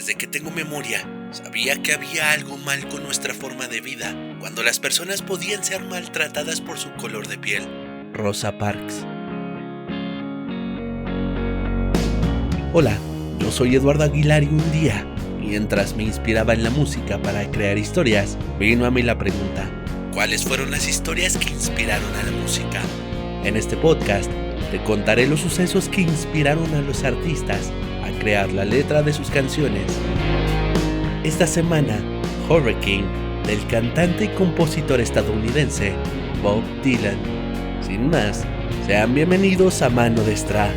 Desde que tengo memoria, sabía que había algo mal con nuestra forma de vida cuando las personas podían ser maltratadas por su color de piel. Rosa Parks. Hola, yo soy Eduardo Aguilar y un día, mientras me inspiraba en la música para crear historias, vino a mí la pregunta: ¿cuáles fueron las historias que inspiraron a la música? En este podcast te contaré los sucesos que inspiraron a los artistas a crear la letra de sus canciones. Esta semana, Hurricane, del cantante y compositor estadounidense Bob Dylan. Sin más, sean bienvenidos a Mano Destra.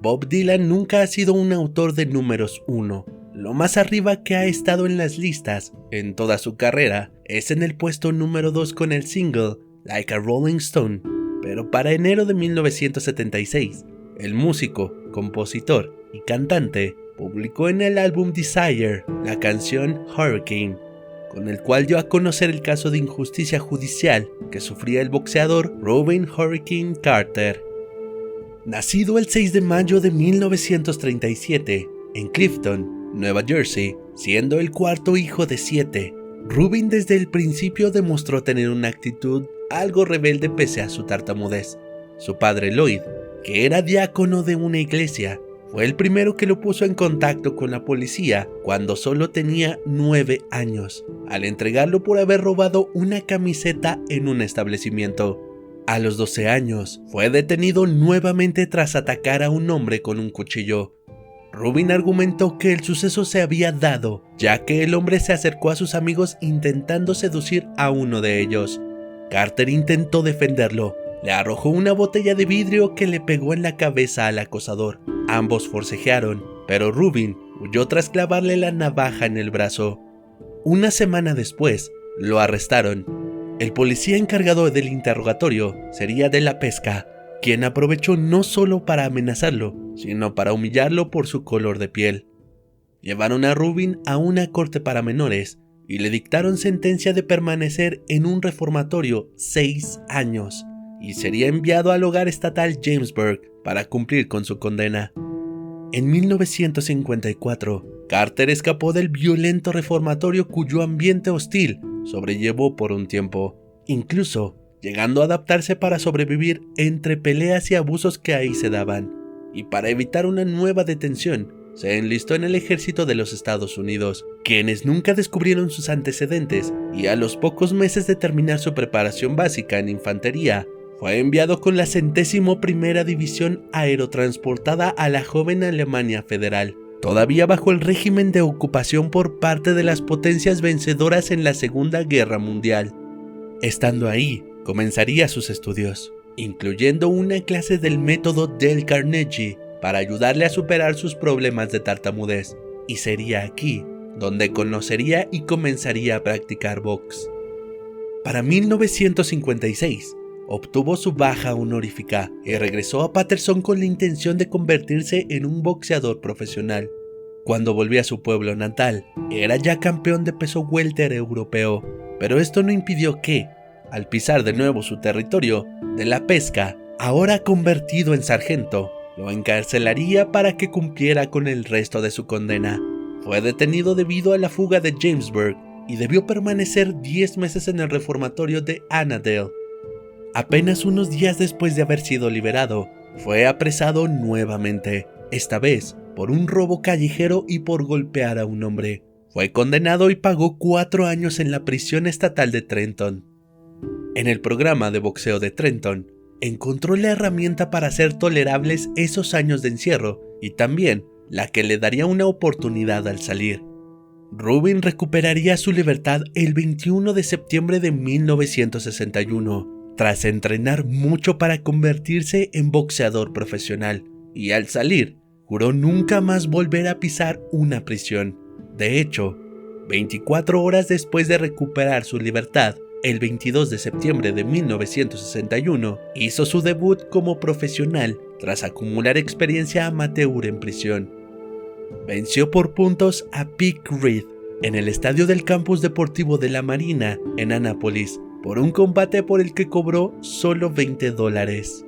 Bob Dylan nunca ha sido un autor de números 1. Lo más arriba que ha estado en las listas en toda su carrera es en el puesto número 2 con el single Like a Rolling Stone. Pero para enero de 1976, el músico, compositor y cantante publicó en el álbum Desire la canción Hurricane, con el cual dio a conocer el caso de injusticia judicial que sufría el boxeador Rubin Hurricane Carter. Nacido el 6 de mayo de 1937 en Clifton, Nueva Jersey, siendo el cuarto hijo de 7, Rubin desde el principio demostró tener una actitud algo rebelde pese a su tartamudez. Su padre Lloyd, que era diácono de una iglesia, fue el primero que lo puso en contacto con la policía cuando solo tenía 9 años, al entregarlo por haber robado una camiseta en un establecimiento. A los 12 años, fue detenido nuevamente tras atacar a un hombre con un cuchillo. Rubin argumentó que el suceso se había dado, ya que el hombre se acercó a sus amigos intentando seducir a uno de ellos. Carter intentó defenderlo, le arrojó una botella de vidrio que le pegó en la cabeza al acosador. Ambos forcejearon, pero Rubin huyó tras clavarle la navaja en el brazo. Una semana después, lo arrestaron. El policía encargado del interrogatorio sería de la Pesca, quien aprovechó no solo para amenazarlo, sino para humillarlo por su color de piel. Llevaron a Rubin a una corte para menores y le dictaron sentencia de permanecer en un reformatorio 6 años, y sería enviado al hogar estatal Jamesburg para cumplir con su condena. En 1954, Carter escapó del violento reformatorio cuyo ambiente hostil sobrellevó por un tiempo, incluso llegando a adaptarse para sobrevivir entre peleas y abusos que ahí se daban, y para evitar una nueva detención, se enlistó en el ejército de los Estados Unidos, quienes nunca descubrieron sus antecedentes, y a los pocos meses de terminar su preparación básica en infantería, fue enviado con la 101ª División aerotransportada a la joven Alemania Federal, todavía bajo el régimen de ocupación por parte de las potencias vencedoras en la Segunda Guerra Mundial. Estando ahí, comenzaría sus estudios, incluyendo una clase del método Dale Carnegie para ayudarle a superar sus problemas de tartamudez, y sería aquí donde conocería y comenzaría a practicar box. Para 1956, obtuvo su baja honorífica y regresó a Paterson con la intención de convertirse en un boxeador profesional. Cuando volvió a su pueblo natal, era ya campeón de peso welter europeo, pero esto no impidió que, al pisar de nuevo su territorio, de la Pesca, ahora convertido en sargento, lo encarcelaría para que cumpliera con el resto de su condena. Fue detenido debido a la fuga de Jamesburg y debió permanecer 10 meses en el reformatorio de Annandale. Apenas unos días después de haber sido liberado, fue apresado nuevamente, esta vez por un robo callejero y por golpear a un hombre. Fue condenado y pagó 4 años en la prisión estatal de Trenton. En el programa de boxeo de Trenton, encontró la herramienta para hacer tolerables esos años de encierro y también la que le daría una oportunidad al salir. Rubin recuperaría su libertad el 21 de septiembre de 1961. Tras entrenar mucho para convertirse en boxeador profesional, y al salir, juró nunca más volver a pisar una prisión. De hecho, 24 horas después de recuperar su libertad, el 22 de septiembre de 1961, hizo su debut como profesional tras acumular experiencia amateur en prisión. Venció por puntos a Pete Reed en el estadio del campus deportivo de la Marina en Annapolis por un combate por el que cobró solo $20.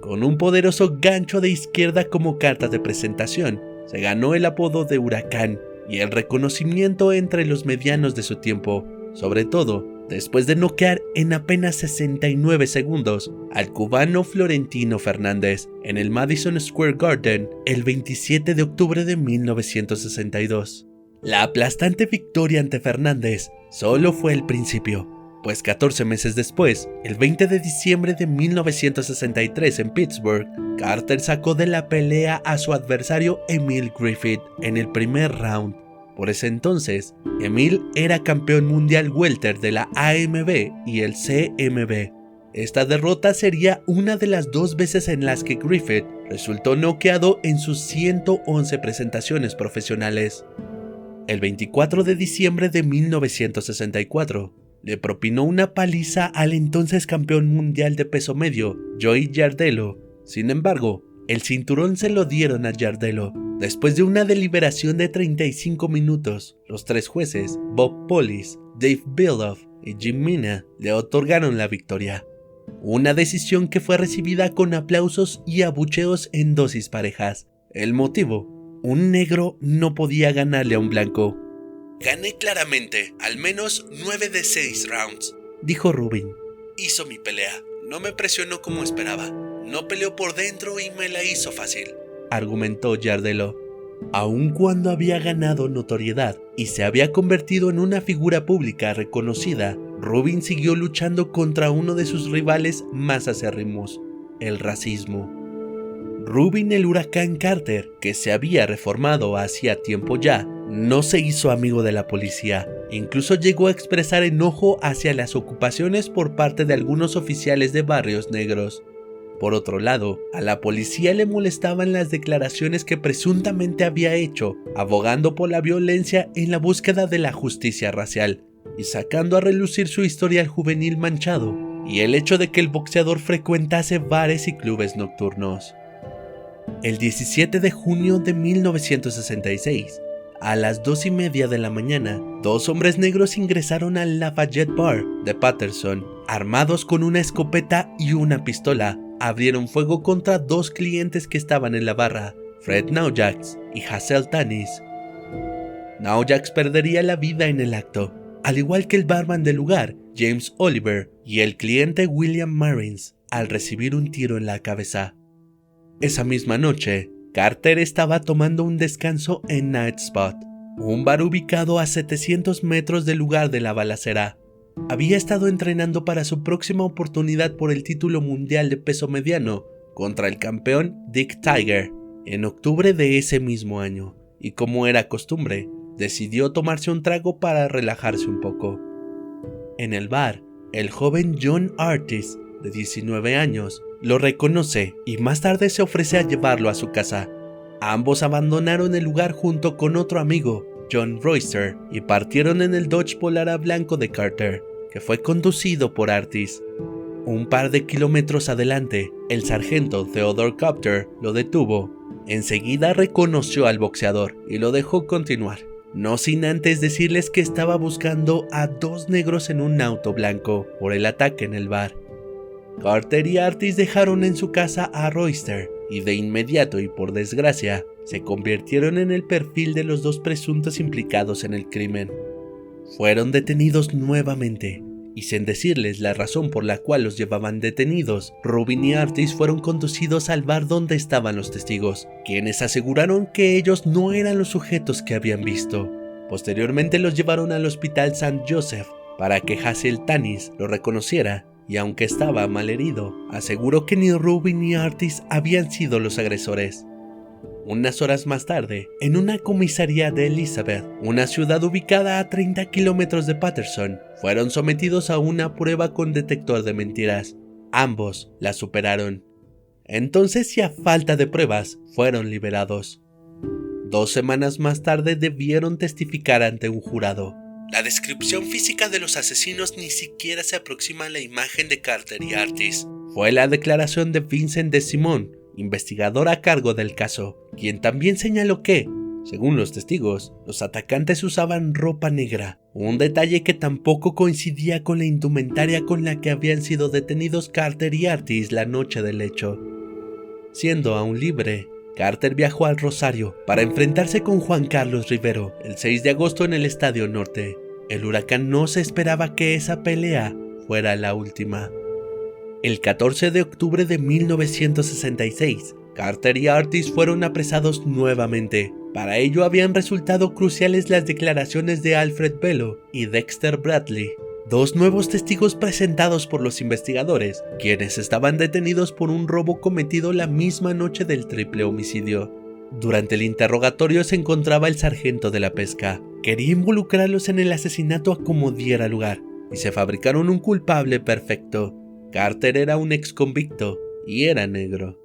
Con un poderoso gancho de izquierda como carta de presentación, se ganó el apodo de Huracán y el reconocimiento entre los medianos de su tiempo, sobre todo después de noquear en apenas 69 segundos al cubano Florentino Fernández en el Madison Square Garden el 27 de octubre de 1962. La aplastante victoria ante Fernández solo fue el principio, pues 14 meses después, el 20 de diciembre de 1963 en Pittsburgh, Carter sacó de la pelea a su adversario Emil Griffith en el primer round. Por ese entonces, Emil era campeón mundial welter de la AMB y el CMB. Esta derrota sería una de las 2 veces en las que Griffith resultó noqueado en sus 111 presentaciones profesionales. El 24 de diciembre de 1964, le propinó una paliza al entonces campeón mundial de peso medio, Joey Giardello. Sin embargo, el cinturón se lo dieron a Giardello. Después de una deliberación de 35 minutos, los 3 jueces, Bob Police, Dave Biloff y Jim Mina, le otorgaron la victoria. Una decisión que fue recibida con aplausos y abucheos en dosis parejas. El motivo: un negro no podía ganarle a un blanco. «Gané claramente, al menos 9 de 6 rounds», dijo Rubin. «Hizo mi pelea, no me presionó como esperaba, no peleó por dentro y me la hizo fácil», argumentó Giardello. Aun cuando había ganado notoriedad y se había convertido en una figura pública reconocida, Rubin siguió luchando contra uno de sus rivales más acérrimos: el racismo. Rubin el Huracán Carter, que se había reformado hacía tiempo ya, no se hizo amigo de la policía. Incluso llegó a expresar enojo hacia las ocupaciones por parte de algunos oficiales de barrios negros. Por otro lado, a la policía le molestaban las declaraciones que presuntamente había hecho, abogando por la violencia en la búsqueda de la justicia racial, y sacando a relucir su historial juvenil manchado, y el hecho de que el boxeador frecuentase bares y clubes nocturnos. El 17 de junio de 1966, a las 2:30 de la mañana, 2 hombres negros ingresaron al Lafayette Bar de Patterson. Armados con una escopeta y una pistola, abrieron fuego contra 2 clientes que estaban en la barra, Fred Naujax y Hazel Tanis. Naujax perdería la vida en el acto, al igual que el barman del lugar, James Oliver, y el cliente William Marins, al recibir un tiro en la cabeza. Esa misma noche, Carter estaba tomando un descanso en Night Spot, un bar ubicado a 700 metros del lugar de la balacera. Había estado entrenando para su próxima oportunidad por el título mundial de peso mediano contra el campeón Dick Tiger en octubre de ese mismo año, y como era costumbre, decidió tomarse un trago para relajarse un poco. En el bar, el joven John Artis, de 19 años, lo reconoce y más tarde se ofrece a llevarlo a su casa. Ambos abandonaron el lugar junto con otro amigo, John Royster, y partieron en el Dodge Polara blanco de Carter, que fue conducido por Artis. Un par de kilómetros adelante, el sargento Theodore Copter lo detuvo. Enseguida reconoció al boxeador y lo dejó continuar, no sin antes decirles que estaba buscando a 2 negros en un auto blanco por el ataque en el bar. Carter y Artis dejaron en su casa a Royster y de inmediato y por desgracia se convirtieron en el perfil de los 2 presuntos implicados en el crimen. Fueron detenidos nuevamente y sin decirles la razón por la cual los llevaban detenidos, Rubin y Artis fueron conducidos al bar donde estaban los testigos, quienes aseguraron que ellos no eran los sujetos que habían visto. Posteriormente los llevaron al hospital St. Joseph para que Hazel Tanis lo reconociera, y aunque estaba malherido, aseguró que ni Rubin ni Artis habían sido los agresores. Unas horas más tarde, en una comisaría de Elizabeth, una ciudad ubicada a 30 kilómetros de Patterson, fueron sometidos a una prueba con detector de mentiras. Ambos la superaron. Entonces, y a falta de pruebas, fueron liberados. 2 semanas más tarde debieron testificar ante un jurado. La descripción física de los asesinos ni siquiera se aproxima a la imagen de Carter y Artis. Fue la declaración de Vincent de Simon, investigador a cargo del caso, quien también señaló que, según los testigos, los atacantes usaban ropa negra, un detalle que tampoco coincidía con la indumentaria con la que habían sido detenidos Carter y Artis la noche del hecho. Siendo aún libre, Carter viajó al Rosario para enfrentarse con Juan Carlos Rivero el 6 de agosto en el Estadio Norte. El Huracán no se esperaba que esa pelea fuera la última. El 14 de octubre de 1966, Carter y Artis fueron apresados nuevamente. Para ello habían resultado cruciales las declaraciones de Alfred Bello y Dexter Bradley, dos nuevos testigos presentados por los investigadores, quienes estaban detenidos por un robo cometido la misma noche del triple homicidio. Durante el interrogatorio se encontraba el sargento de la pesca. Quería involucrarlos en el asesinato a como diera lugar, y se fabricaron un culpable perfecto. Carter era un ex convicto y era negro.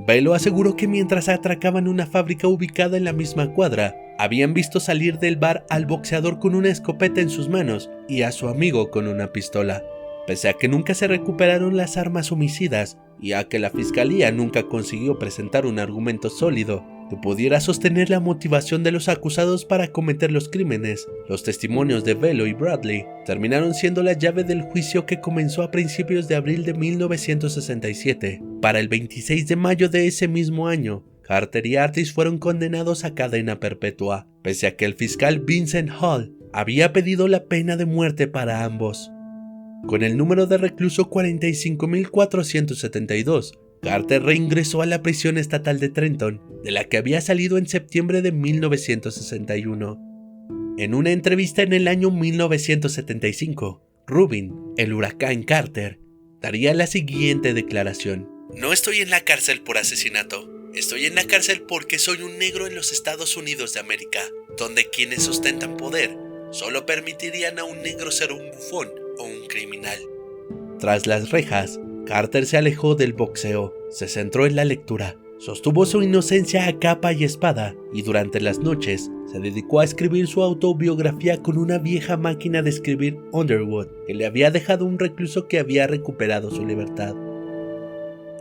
Bello aseguró que mientras atracaban una fábrica ubicada en la misma cuadra, habían visto salir del bar al boxeador con una escopeta en sus manos y a su amigo con una pistola. Pese a que nunca se recuperaron las armas homicidas y a que la fiscalía nunca consiguió presentar un argumento sólido que pudiera sostener la motivación de los acusados para cometer los crímenes, los testimonios de Bello y Bradley terminaron siendo la llave del juicio que comenzó a principios de abril de 1967. Para el 26 de mayo de ese mismo año, Carter y Artis fueron condenados a cadena perpetua, pese a que el fiscal Vincent Hall había pedido la pena de muerte para ambos. Con el número de recluso 45.472, Carter reingresó a la prisión estatal de Trenton, de la que había salido en septiembre de 1961. En una entrevista en el año 1975, Rubin, el Huracán Carter, daría la siguiente declaración: "No estoy en la cárcel por asesinato. Estoy en la cárcel porque soy un negro en los Estados Unidos de América, donde quienes ostentan poder solo permitirían a un negro ser un bufón o un criminal". Tras las rejas, Carter se alejó del boxeo, se centró en la lectura, sostuvo su inocencia a capa y espada y durante las noches se dedicó a escribir su autobiografía con una vieja máquina de escribir Underwood que le había dejado un recluso que había recuperado su libertad.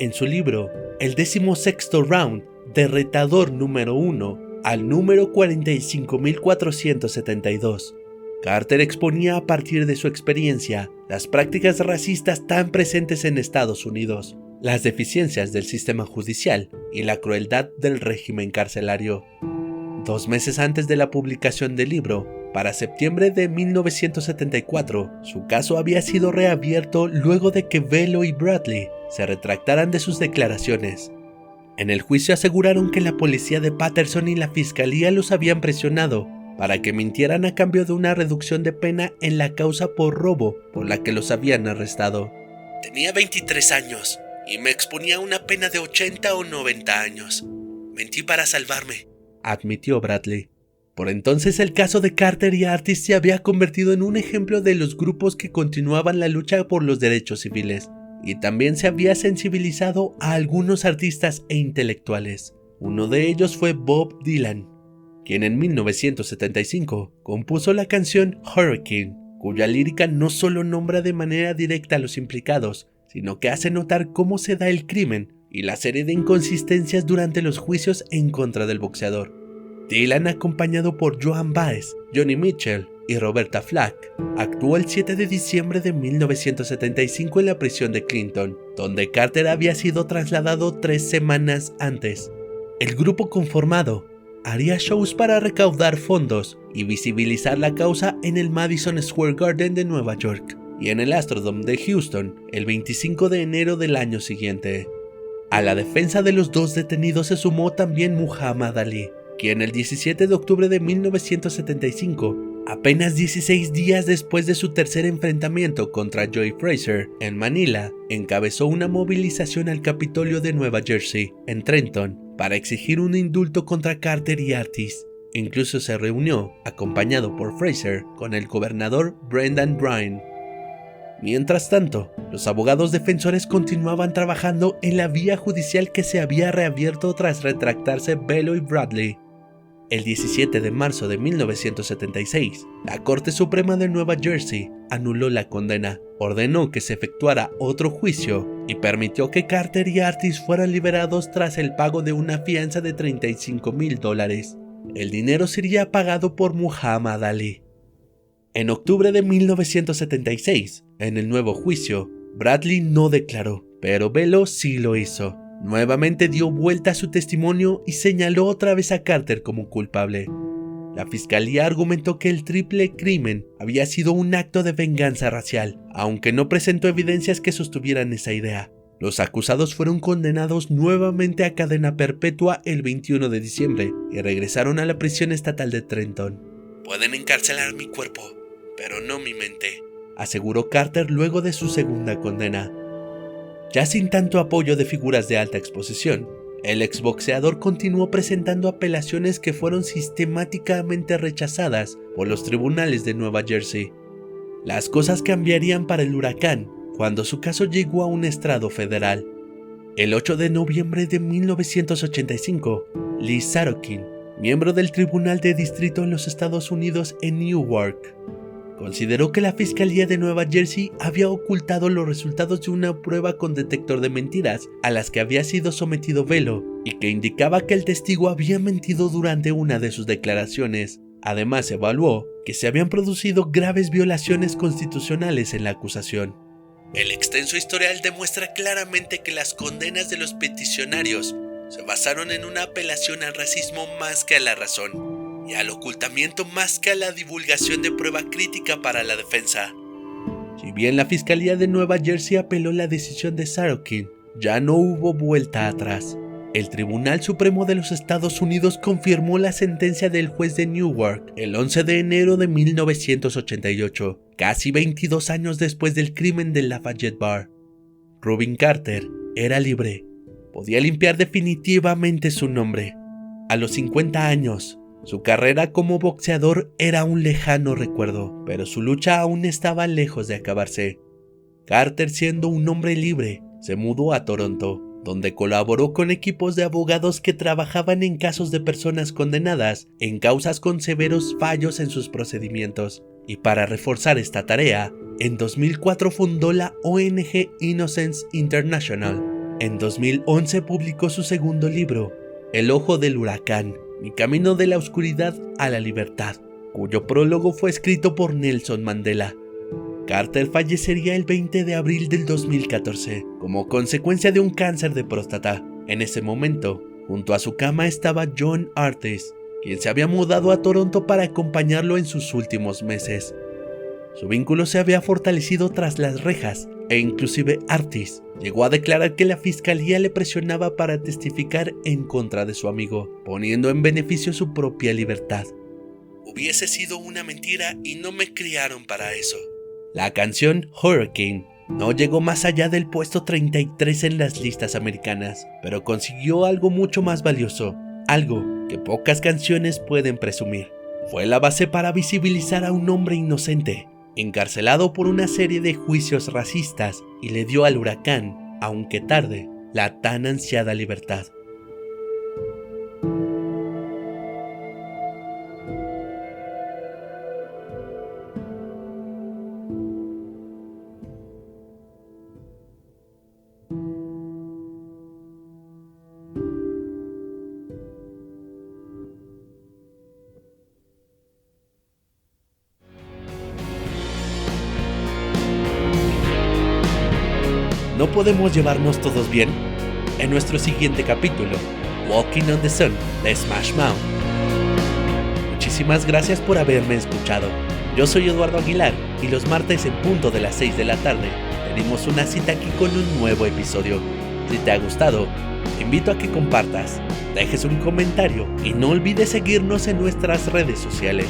En su libro, El 16º Round, de retador número 1 al número 45.472, Carter exponía a partir de su experiencia las prácticas racistas tan presentes en Estados Unidos, las deficiencias del sistema judicial y la crueldad del régimen carcelario. 2 meses antes de la publicación del libro, para septiembre de 1974, su caso había sido reabierto luego de que Bello y Bradley se retractaran de sus declaraciones. En el juicio aseguraron que la policía de Patterson y la fiscalía los habían presionado para que mintieran a cambio de una reducción de pena en la causa por robo por la que los habían arrestado. Tenía 23 años y me exponía a una pena de 80 o 90 años. Mentí para salvarme, admitió Bradley. Por entonces el caso de Carter y Artis se había convertido en un ejemplo de los grupos que continuaban la lucha por los derechos civiles, y también se había sensibilizado a algunos artistas e intelectuales. Uno de ellos fue Bob Dylan, quien en 1975 compuso la canción Hurricane, cuya lírica no solo nombra de manera directa a los implicados, sino que hace notar cómo se da el crimen y la serie de inconsistencias durante los juicios en contra del boxeador. Dylan, acompañado por Joan Baez, Johnny Mitchell y Roberta Flack, actuó el 7 de diciembre de 1975 en la prisión de Clinton, donde Carter había sido trasladado 3 semanas antes. El grupo conformado haría shows para recaudar fondos y visibilizar la causa en el Madison Square Garden de Nueva York y en el Astrodome de Houston el 25 de enero del año siguiente. A la defensa de los 2 detenidos se sumó también Muhammad Ali, quien el 17 de octubre de 1975, apenas 16 días después de su tercer enfrentamiento contra Joe Frazier en Manila, encabezó una movilización al Capitolio de Nueva Jersey, en Trenton, para exigir un indulto contra Carter y Artis. Incluso se reunió, acompañado por Frazier, con el gobernador Brendan Bryan. Mientras tanto, los abogados defensores continuaban trabajando en la vía judicial que se había reabierto tras retractarse Bello y Bradley. El 17 de marzo de 1976, la Corte Suprema de Nueva Jersey anuló la condena, ordenó que se efectuara otro juicio y permitió que Carter y Artis fueran liberados tras el pago de una fianza de $35,000. El dinero sería pagado por Muhammad Ali. En octubre de 1976, en el nuevo juicio, Bradley no declaró, pero Bello sí lo hizo. Nuevamente dio vuelta a su testimonio y señaló otra vez a Carter como culpable. La fiscalía argumentó que el triple crimen había sido un acto de venganza racial, aunque no presentó evidencias que sostuvieran esa idea. Los acusados fueron condenados nuevamente a cadena perpetua el 21 de diciembre y regresaron a la prisión estatal de Trenton. «Pueden encarcelar mi cuerpo, pero no mi mente», aseguró Carter luego de su segunda condena. Ya sin tanto apoyo de figuras de alta exposición, el exboxeador continuó presentando apelaciones que fueron sistemáticamente rechazadas por los tribunales de Nueva Jersey. Las cosas cambiarían para el Huracán cuando su caso llegó a un estrado federal. El 8 de noviembre de 1985, Lee Sarokin, miembro del Tribunal de Distrito en los Estados Unidos en Newark, consideró que la Fiscalía de Nueva Jersey había ocultado los resultados de una prueba con detector de mentiras a las que había sido sometido Bello y que indicaba que el testigo había mentido durante una de sus declaraciones. Además, evaluó que se habían producido graves violaciones constitucionales en la acusación. El extenso historial demuestra claramente que las condenas de los peticionarios se basaron en una apelación al racismo más que a la razón, y al ocultamiento más que a la divulgación de prueba crítica para la defensa. Si bien la Fiscalía de Nueva Jersey apeló la decisión de Sarokin, ya no hubo vuelta atrás. El Tribunal Supremo de los Estados Unidos confirmó la sentencia del juez de Newark el 11 de enero de 1988, casi 22 años después del crimen del Lafayette Bar. Rubin Carter era libre. Podía limpiar definitivamente su nombre. A los 50 años, su carrera como boxeador era un lejano recuerdo, pero su lucha aún estaba lejos de acabarse. Carter, siendo un hombre libre, se mudó a Toronto, donde colaboró con equipos de abogados que trabajaban en casos de personas condenadas en causas con severos fallos en sus procedimientos. Y para reforzar esta tarea, en 2004 fundó la ONG Innocence International. En 2011 publicó su segundo libro, El Ojo del Huracán, Mi camino de la oscuridad a la libertad, cuyo prólogo fue escrito por Nelson Mandela. Carter fallecería el 20 de abril del 2014 como consecuencia de un cáncer de próstata. En ese momento, junto a su cama estaba John Artis, quien se había mudado a Toronto para acompañarlo en sus últimos meses. Su vínculo se había fortalecido tras las rejas e inclusive Artis llegó a declarar que la fiscalía le presionaba para testificar en contra de su amigo, poniendo en beneficio su propia libertad. Hubiese sido una mentira y no me criaron para eso. La canción Hurricane no llegó más allá del puesto 33 en las listas americanas, pero consiguió algo mucho más valioso, algo que pocas canciones pueden presumir. Fue la base para visibilizar a un hombre inocente, encarcelado por una serie de juicios racistas, y le dio al Huracán, aunque tarde, la tan ansiada libertad. ¿No podemos llevarnos todos bien? En nuestro siguiente capítulo, Walking on the Sun de Smash Mouth. Muchísimas gracias por haberme escuchado. Yo soy Eduardo Aguilar y los martes en punto de las 6 de la tarde tenemos una cita aquí con un nuevo episodio. Si te ha gustado, te invito a que compartas, dejes un comentario y no olvides seguirnos en nuestras redes sociales.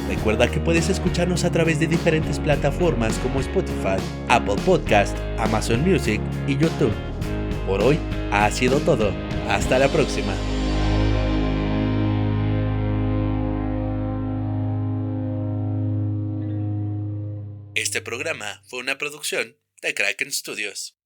Recuerda que puedes escucharnos a través de diferentes plataformas como Spotify, Apple Podcast, Amazon Music y YouTube. Por hoy ha sido todo. Hasta la próxima. Este programa fue una producción de Kraken Studios.